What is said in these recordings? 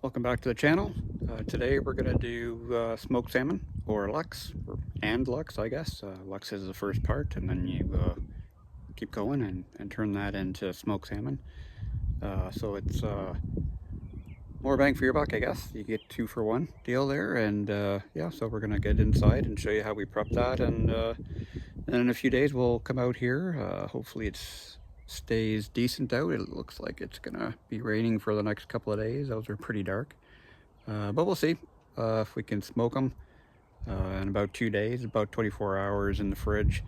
Welcome back to the channel. Today we're going to do smoked salmon, or Lux, and Lux, I guess. Lux is the first part, and then you keep going and turn that into smoked salmon. So it's more bang for your buck, I guess. You get 2-for-1 deal there, and yeah, so we're going to get inside and show you how we prep that, and in a few days we'll come out here. Hopefully it stays decent out. It looks like it's gonna be raining for the next couple of days. Those are pretty dark, but we'll see if we can smoke them in about 2 days, about 24 hours in the fridge.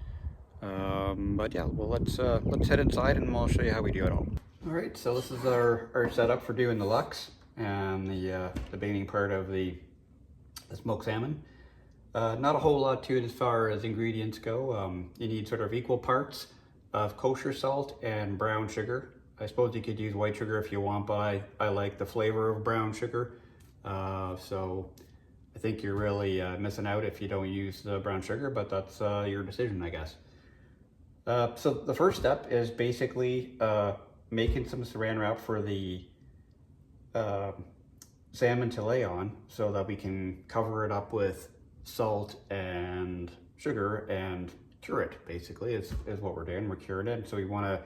But yeah, well, let's head inside and we'll show you how we do it all. All right, so this is our setup for doing the Lux and the beginning part of the smoked salmon. Not a whole lot to it as far as ingredients go. You need sort of equal parts of kosher salt and brown sugar. I suppose you could use white sugar if you want, but I like the flavor of brown sugar. So I think you're really missing out if you don't use the brown sugar, but that's your decision, I guess. So the first step is basically making some saran wrap for the salmon to lay on so that we can cover it up with salt and sugar and cure it, basically, is what we're doing. We're curing it. So we want to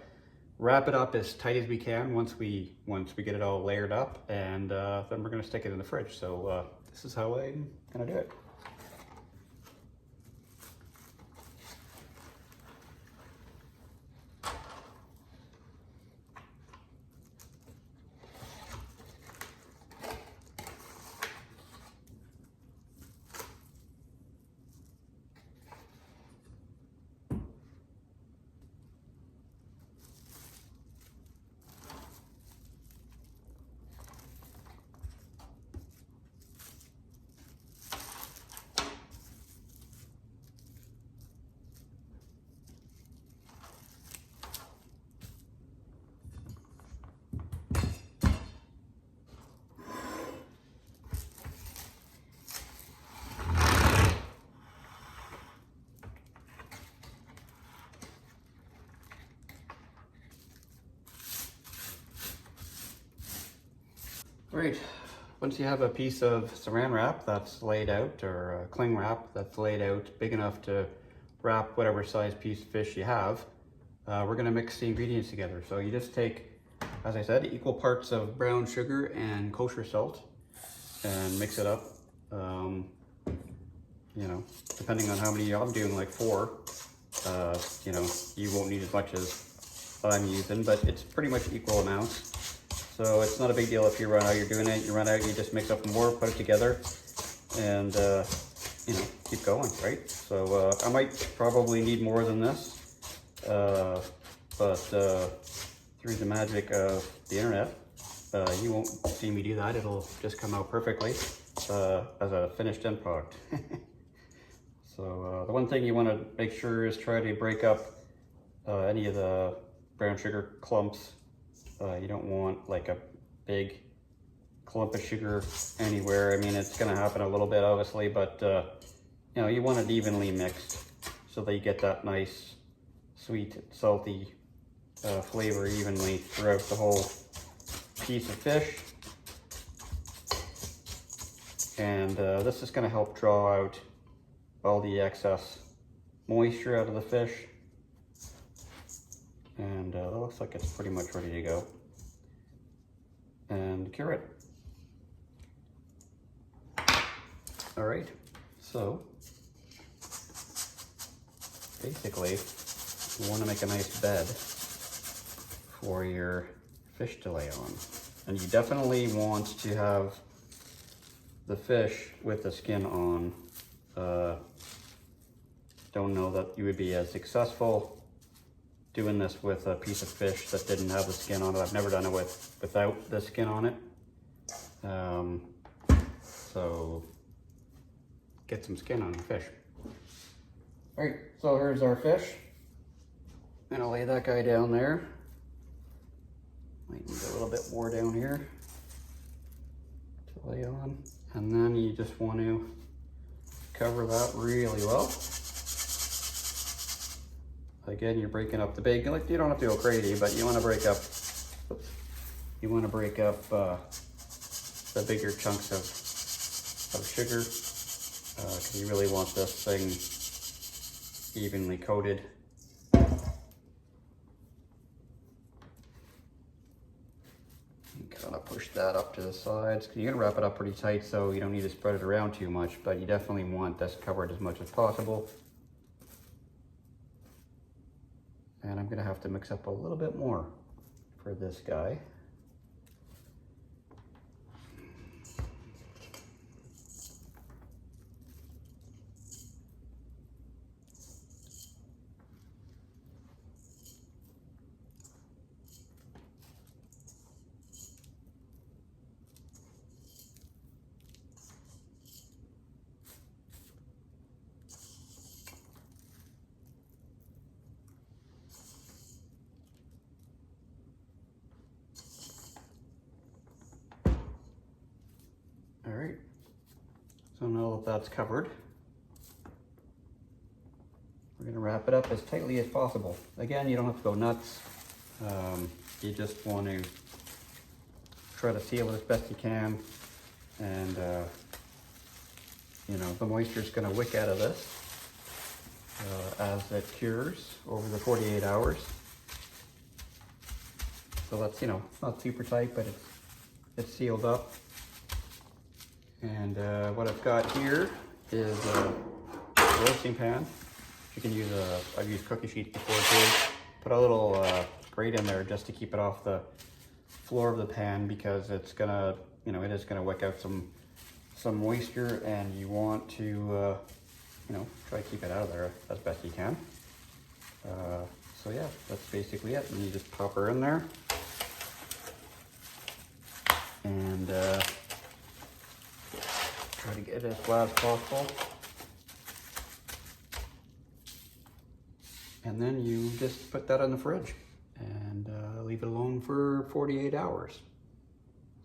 wrap it up as tight as we can once we get it all layered up, and then we're going to stick it in the fridge. So this is how I'm going to do it. Great. Once you have a piece of saran wrap that's laid out, or a cling wrap that's laid out big enough to wrap whatever size piece of fish you have, we're going to mix the ingredients together. So you just take, as I said, equal parts of brown sugar and kosher salt and mix it up. You know, depending on how many I'm doing, like 4, you know, you won't need as much as I'm using, but it's pretty much equal amounts. So it's not a big deal if you run out, you're doing it, you run out, you just mix up more, put it together, and you know, keep going, right? So I might probably need more than this, but through the magic of the internet, you won't see me do that. It'll just come out perfectly as a finished end product. So the one thing you want to make sure is try to break up any of the brown sugar clumps. You don't want like a big clump of sugar anywhere. I mean, it's going to happen a little bit, obviously, but you know, you want it evenly mixed so that you get that nice, sweet, salty flavor evenly throughout the whole piece of fish. And this is going to help draw out all the excess moisture out of the fish. And that looks like it's pretty much ready to go. And cure it. All right, so basically you want to make a nice bed for your fish to lay on. And you definitely want to have the fish with the skin on. Don't know that you would be as successful doing this with a piece of fish that didn't have the skin on it. I've never done it without the skin on it. So get some skin on your fish. All right, so here's our fish. I'm gonna lay that guy down there. Might need a little bit more down here to lay on. And then you just want to cover that really well. Again, you're breaking up the bacon. Like, you don't have to go crazy, but you want to break up. Oops, you want to break up the bigger chunks of sugar, because you really want this thing evenly coated. Kind of push that up to the sides, because you're going to wrap it up pretty tight, so you don't need to spread it around too much, but you definitely want this covered as much as possible. And I'm going to have to mix up a little bit more for this guy. All right, so now that that's covered, we're going to wrap it up as tightly as possible. Again, you don't have to go nuts. You just want to try to seal it as best you can, and you know, the moisture is going to wick out of this as it cures over the 48 hours. So that's, you know, not super tight, but it's sealed up. And what I've got here is a roasting pan. You can use I've used cookie sheets before too. Put a little grate in there just to keep it off the floor of the pan, because it's gonna, you know, it is gonna wick out some moisture, and you want to, you know, try to keep it out of there as best you can. So yeah, that's basically it. And you just pop her in there, and try to get it as flat as possible. And then you just put that in the fridge and leave it alone for 48 hours.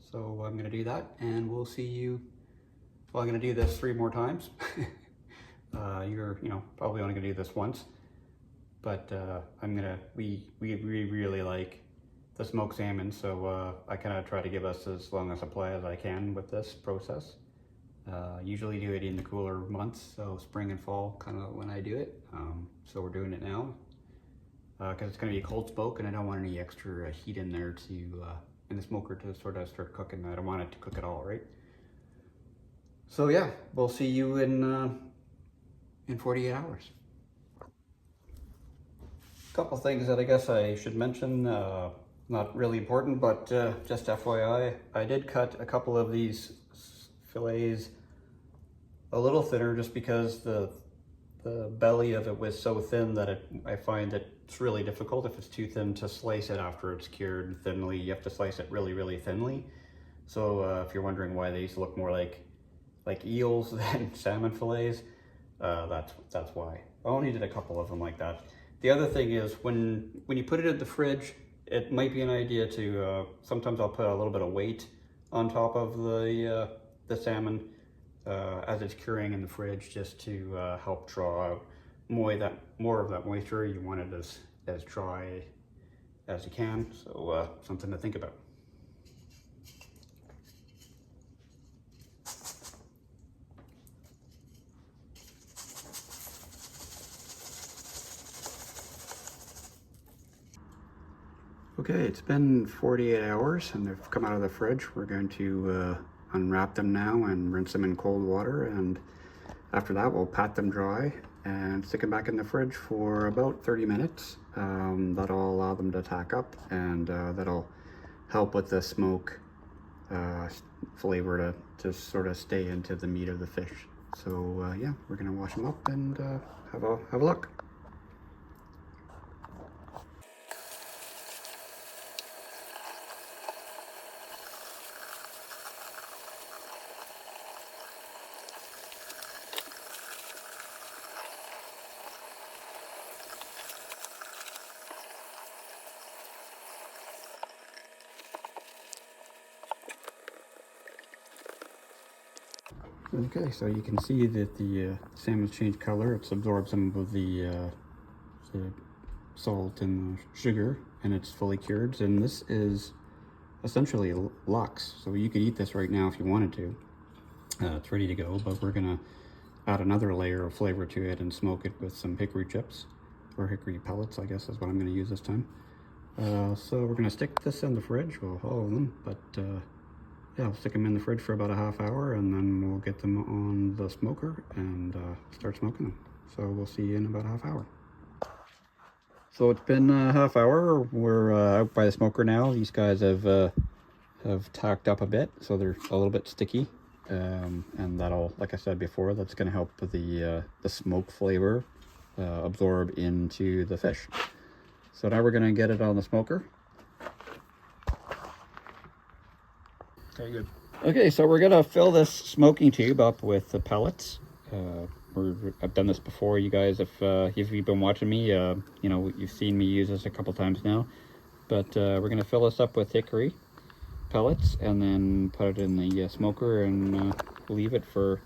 So I'm gonna do that, and we'll see you. Well, I'm gonna do this 3 more times. You're, you know, probably only gonna do this once, but we really like the smoked salmon, so I kind of try to give us as long a supply as I can with this process. Usually do it in the cooler months, so spring and fall, kind of when I do it. So we're doing it now because it's going to be a cold smoke, and I don't want any extra heat in there to in the smoker to sort of start cooking. I don't want it to cook at all, right? So yeah, we'll see you in 48 hours. A couple things that I guess I should mention. Not really important, but just FYI, I did cut a couple of these fillets a little thinner, just because the belly of it was so thin that I find it's really difficult if it's too thin to slice it after it's cured thinly. You have to slice it really thinly. So if you're wondering why these look more like eels than salmon fillets, that's why. I only did a couple of them like that. The other thing is, when you put it in the fridge, it might be an idea to, sometimes I'll put a little bit of weight on top of the salmon as it's curing in the fridge, just to help draw out more of that moisture. You want it as dry as you can, so something to think about. Okay, it's been 48 hours and they've come out of the fridge. We're going to unwrap them now and rinse them in cold water, and after that we'll pat them dry and stick them back in the fridge for about 30 minutes. That'll allow them to tack up, and that'll help with the smoke flavor to sort of stay into the meat of the fish. So yeah, we're gonna wash them up and have a look. Okay, so you can see that the salmon's changed color. It's absorbed some of the salt and the sugar, and it's fully cured. And this is essentially Lux. So you could eat this right now if you wanted to. It's ready to go, but we're gonna add another layer of flavor to it and smoke it with some hickory chips, or hickory pellets, I guess is what I'm gonna use this time. So we're gonna stick this in the fridge, well, all of them, but yeah, I'll stick them in the fridge for about a half hour, and then we'll get them on the smoker and start smoking them. So we'll see you in about a half hour. So it's been a half hour. We're out by the smoker now. These guys have tacked up a bit, so they're a little bit sticky, and that'll, like I said before, that's going to help the smoke flavor absorb into the fish. So now we're going to get it on the smoker. Okay, good. Okay, so we're gonna fill this smoking tube up with the pellets. I've done this before, you guys. If you've been watching me, you know, you've seen me use this a couple times now. But we're gonna fill this up with hickory pellets and then put it in the smoker and leave it for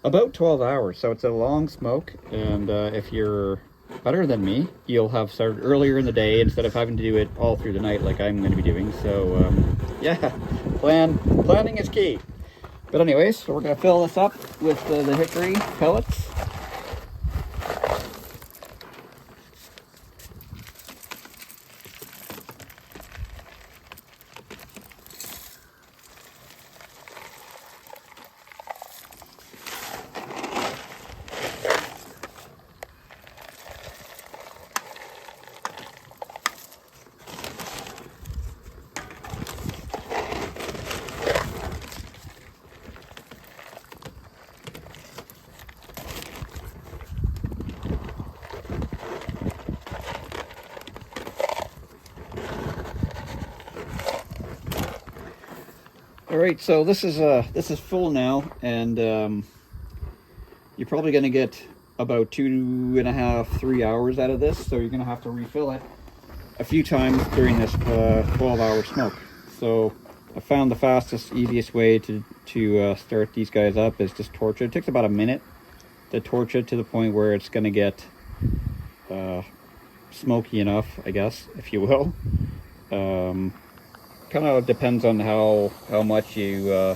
about 12 hours. So it's a long smoke, and if you're better than me, you'll have started earlier in the day instead of having to do it all through the night like I'm going to be doing. So yeah, planning is key. But anyways, so we're going to fill this up with the hickory pellets. All right, so this is full now, and you're probably going to get about 2.5, 3 hours out of this. So you're going to have to refill it a few times during this 12-hour smoke. So I found the fastest, easiest way to start these guys up is just torch it. It takes about a minute to torch it to the point where it's going to get smoky enough, I guess, if you will. Kind of depends on how much you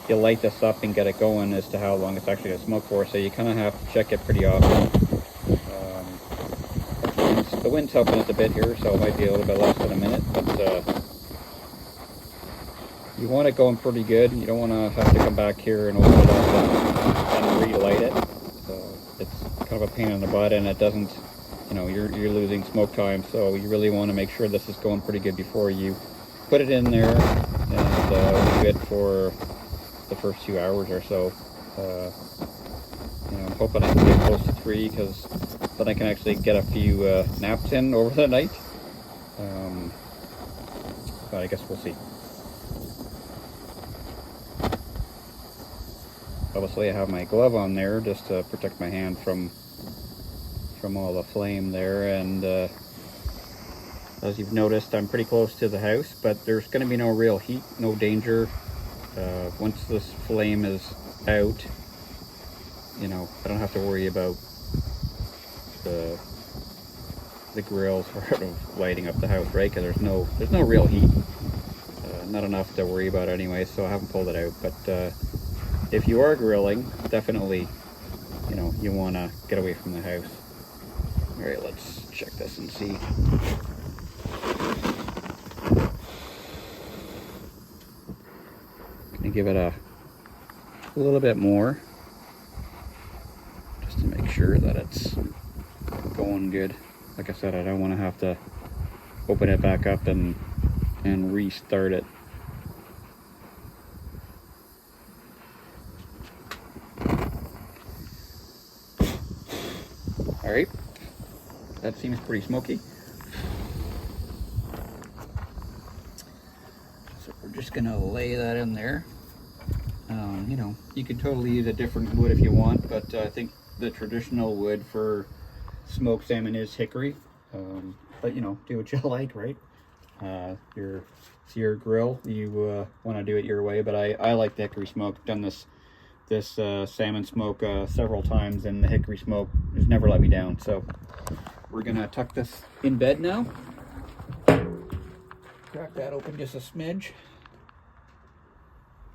light this up and get it going as to how long it's actually going to smoke for. So you kind of have to check it pretty often. The wind's helping us a bit here, so it might be a little bit less than a minute, but you want it going pretty good. You don't want to have to come back here and open it up and relight it. So it's kind of a pain in the butt, and it doesn't, you know, you're losing smoke time. So you really want to make sure this is going pretty good before you put it in there and leave it for the first 2 hours or so. You know, I'm hoping I can get close to 3, because then I can actually get a few naps in over the night. But I guess we'll see. Obviously I have my glove on there just to protect my hand from all the flame there, and as you've noticed, I'm pretty close to the house, but there's going to be no real heat, no danger. Once this flame is out, you know, I don't have to worry about the grill sort of lighting up the house, right? Because there's no real heat, not enough to worry about anyway. So I haven't pulled it out. But if you are grilling, definitely, you know, you want to get away from the house. All right, let's check this and see. Gonna give it a little bit more, just to make sure that it's going good. Like I said, I don't want to have to open it back up and restart it. All right, that seems pretty smoky. So we're just gonna lay that in there. You know, you could totally use a different wood if you want, but I think the traditional wood for smoked salmon is hickory. But you know, do what you like, right? It's your grill. You want to do it your way, but I like the hickory smoke. Done this salmon smoke several times, and the hickory smoke has never let me down. So we're gonna tuck this in bed now. crack that open just a smidge.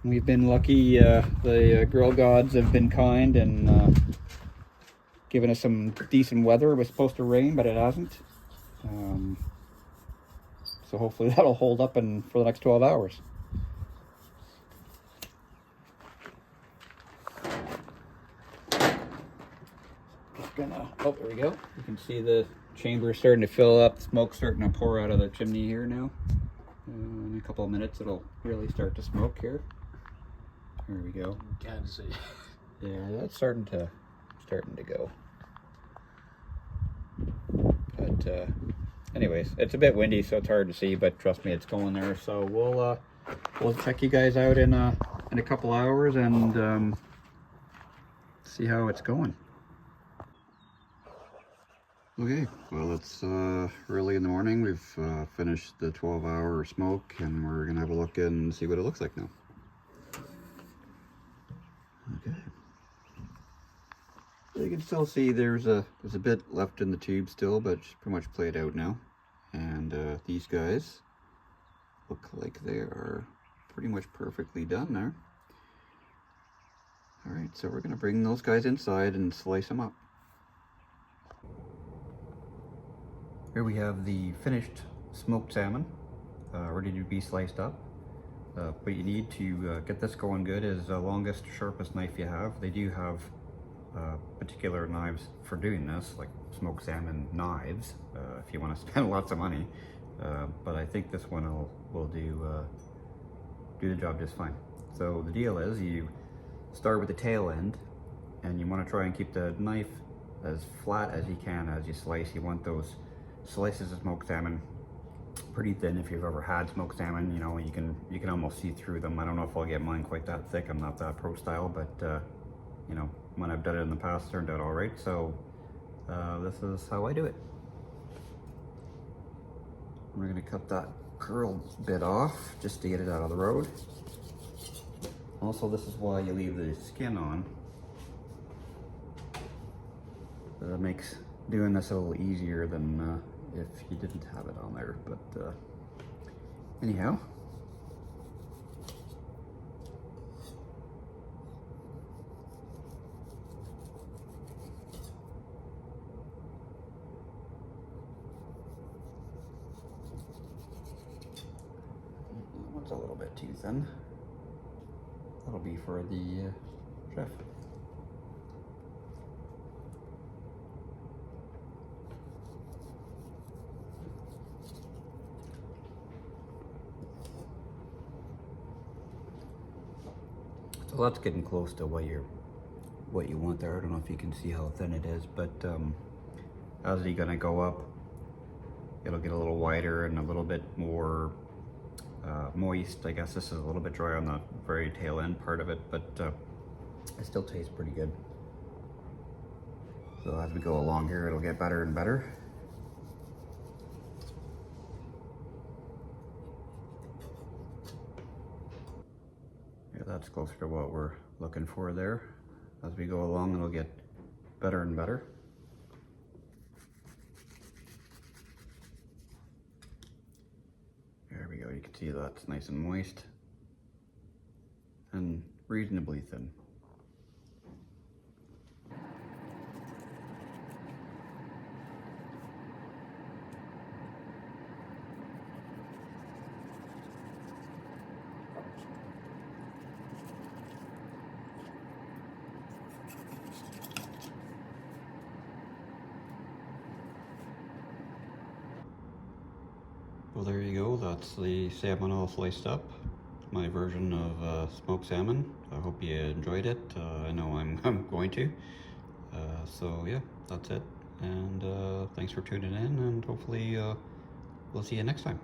We've been lucky. The grill gods have been kind and given us some decent weather. It was supposed to rain, but it hasn't. So hopefully that'll hold up for the next 12 hours. Just gonna, oh, there we go. You can see the chamber starting to fill up. Smoke's starting to pour out of the chimney here now. In a couple of minutes, it'll really start to smoke here. There we go. Can't see. Yeah, that's starting to go. But anyways, it's a bit windy, so it's hard to see. But trust me, it's going there. So we'll check you guys out in a couple hours and see how it's going. Okay, well, it's early in the morning. We've finished the 12-hour smoke, and we're gonna have a look and see what it looks like now. Okay. So you can still see there's a bit left in the tube still, but it's pretty much played out now. And these guys look like they are pretty much perfectly done there. All right, so we're gonna bring those guys inside and slice them up. Here we have the finished smoked salmon, ready to be sliced up. What you need to get this going good is the longest, sharpest knife you have. They do have particular knives for doing this, like smoked salmon knives, if you want to spend lots of money. But I think this one will do the job just fine. So the deal is you start with the tail end, and you want to try and keep the knife as flat as you can as you slice. You want those slices of smoked salmon pretty thin. If you've ever had smoked salmon, you know, you can almost see through them. I don't know if I'll get mine quite that thick. I'm not that pro style, but you know, when I've done it in the past, it turned out all right. So this is how I do it. We're gonna cut that curled bit off just to get it out of the road. Also, this is why you leave the skin on. That makes doing this a little easier than if you didn't have it on there. But anyhow, that one's a little bit too thin. That'll be for the chef. So that's getting close to what you want there. I don't know if you can see how thin it is, but as you're gonna go up, it'll get a little wider and a little bit more moist. I guess this is a little bit dry on the very tail end part of it, but it still tastes pretty good. So as we go along here, it'll get better and better. Yeah, that's closer to what we're looking for there. As we go along, it'll get better and better. There we go, you can see that's nice and moist and reasonably thin. Well, there you go. That's the salmon all sliced up. My version of smoked salmon. I hope you enjoyed it. I know I'm going to. So yeah, that's it. And thanks for tuning in, and hopefully we'll see you next time.